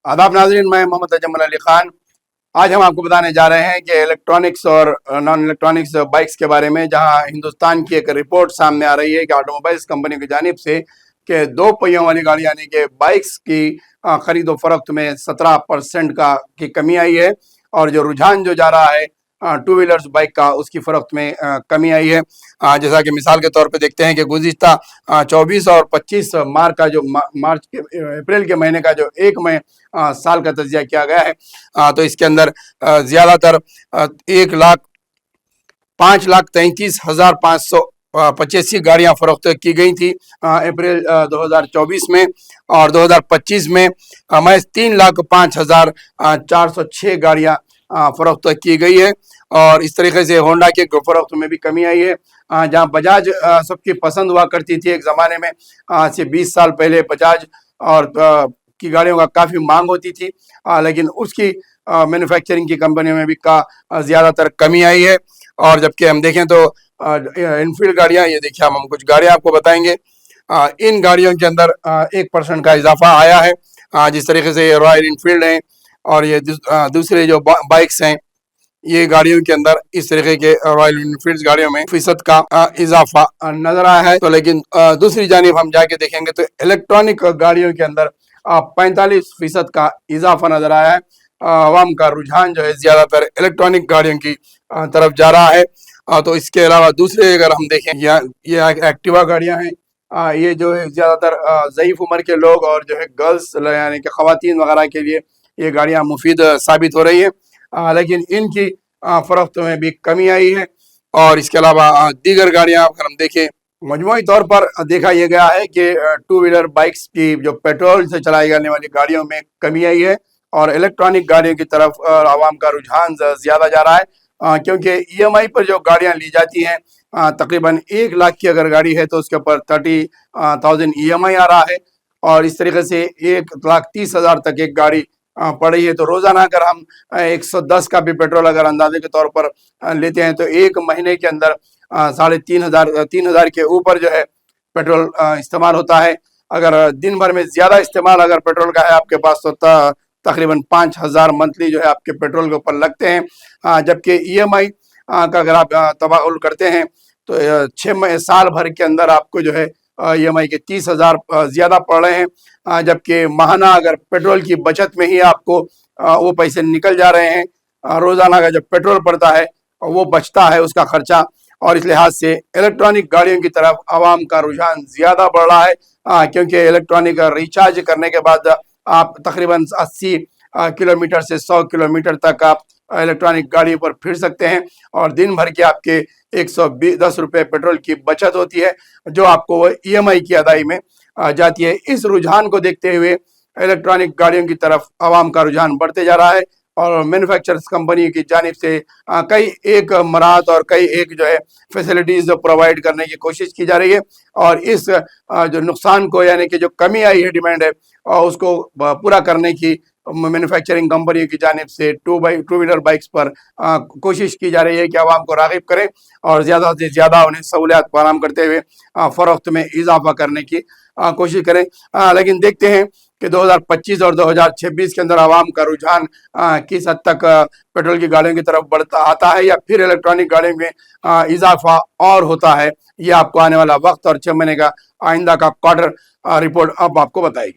आदाब नाज़रीन, मैं मोहम्मद अजमल अली खान। आज हम आपको बताने जा रहे हैं कि इलेक्ट्रॉनिक्स और नॉन इलेक्ट्रॉनिक्स बाइक्स के बारे में, जहां हिंदुस्तान की एक रिपोर्ट सामने आ रही है कि ऑटोमोबाइल्स कंपनी की जानिब से कि दो पहियों वाली गाड़ी यानी कि बाइक्स की खरीदो फरोख्त में 17% की कमी आई है, और जो रुझान जो जा रहा है टू व्हीलर्स बाइक का, उसकी फरोख्त में कमी आई है। जैसा कि मिसाल के तौर पे देखते हैं कि गुज़िश्ता 24 और 25 मार्च का जो मार्च के अप्रैल के महीने का जो एक मई साल का तजिया किया गया है, तो इसके अंदर ज़्यादातर 1,05,33,585 गाड़ियां फरोख्त की गई थी अप्रैल 2024 में, और 2025 में महज 3,05,406 गाड़ियां फरोख्त की गई है। और इस तरीके से होंडा के फरोख्त में भी कमी आई है। जहां बजाज सबकी पसंद हुआ करती थी एक ज़माने में, आज से 20 साल पहले बजाज और की गाड़ियों का काफ़ी मांग होती थी, लेकिन उसकी मैन्युफैक्चरिंग की कंपनियों में भी ज़्यादातर कमी आई है। और जबकि हम देखें तो इनफील्ड गाड़ियाँ, ये देखिए हम कुछ गाड़ियाँ आपको बताएंगे। इन गाड़ियों के अंदर 1% का इजाफा आया है। जिस तरीके से ये रॉयल इनफील्ड हैं और ये दूसरे जो बाइक्स हैं, ये गाड़ियों के अंदर इस तरीके के रॉयल इनफील्ड गाड़ियों में फीसद का इजाफा नजर आया है। तो लेकिन दूसरी जानिब हम जाके देखेंगे तो इलेक्ट्रॉनिक गाड़ियों के अंदर 45% का इजाफा नजर आया है। आवाम का रुझान जो है ज्यादातर इलेक्ट्रॉनिक गाड़ियों की तरफ जा रहा है। तो इसके अलावा दूसरे अगर हम देखें, ये एक्टिवा गाड़ियां हैं। ये जो है ज्यादातर ज़ईफ उम्र के लोग और जो है गर्ल्स यानी कि ख़वातीन वगैरह के लिए ये गाड़ियां मुफीद साबित हो रही है, लेकिन इनकी फरोख्त में भी कमी आई है। और इसके अलावा दीगर गाड़ियां अगर हम देखें, मजमूई तौर पर देखा यह गया है कि टू व्हीलर बाइक्स की जो पेट्रोल से चलाई जाने वाली गाड़ियों में कमी आई है, और इलेक्ट्रॉनिक गाड़ियों की तरफ आवाम का रुझान ज़्यादा जा रहा है। क्योंकि EMI पर जो गाड़ियां ली जाती हैं, तकरीबन 1 लाख की अगर गाड़ी है तो उसके ऊपर 30,000 EMI आ रहा है, और इस तरीके से 1,30,000 तक एक गाड़ी पड़ रही है। तो रोज़ाना अगर हम 110 का भी पेट्रोल अगर अंदाजे के तौर पर लेते हैं तो एक महीने के अंदर 3,500 के ऊपर जो है पेट्रोल इस्तेमाल होता है। अगर दिन भर में ज़्यादा इस्तेमाल अगर पेट्रोल का है आपके पास तो तकरीबन 5,000 मंथली जो है आपके पेट्रोल के ऊपर लगते हैं। जबकि EMI का अगर आप तबादुल करते हैं तो 6 साल भर के अंदर आपको जो है EMI के 30,000 ज़्यादा पड़ रहे हैं। जबकि माहाना अगर पेट्रोल की बचत में ही आपको वो पैसे निकल जा रहे हैं, रोज़ाना का जब पेट्रोल पड़ता है वो बचता है उसका खर्चा। और इस लिहाज से इलेक्ट्रॉनिक गाड़ियों की तरफ आवाम का रुझान ज़्यादा बढ़ रहा है, क्योंकि इलेक्ट्रॉनिक रिचार्ज करने के बाद आप तकरीबन 80 किलोमीटर से 100 किलोमीटर तक आप इलेक्ट्रॉनिक गाड़ी पर फिर सकते हैं, और दिन भर के आपके 110 रुपये पेट्रोल की बचत होती है, जो आपको EMI की अदाई में जाती है। इस रुझान को देखते हुए इलेक्ट्रॉनिक गाड़ियों की तरफ आवाम का रुझान बढ़ते जा रहा है, और मैन्युफैक्चरर्स कंपनी की जानिब से कई एक मराहत और कई एक जो है फैसिलिटीज़ प्रोवाइड करने की कोशिश की जा रही है। और इस जो नुकसान को यानी कि जो कमी आई है डिमांड है, उसको पूरा करने की मैन्युफैक्चरिंग कंपनी की जानिब से टू व्हीलर बाइक्स पर कोशिश की जा रही है कि आवाम को राग़िब करें और ज़्यादा से ज़्यादा उन्हें सहूलियात फराहम करते हुए फ़रोख्त में इजाफा करने की कोशिश करें। लेकिन देखते हैं कि 2025 और 2026 के अंदर आवाम का रुझान किस हद तक पेट्रोल की गाड़ियों की तरफ बढ़ता आता है, या फिर इलेक्ट्रॉनिक गाड़ियों में इजाफा और होता है। ये आपको आने वाला वक्त और 6 महीने का आइंदा का क्वार्टर रिपोर्ट अब आपको बताएगी।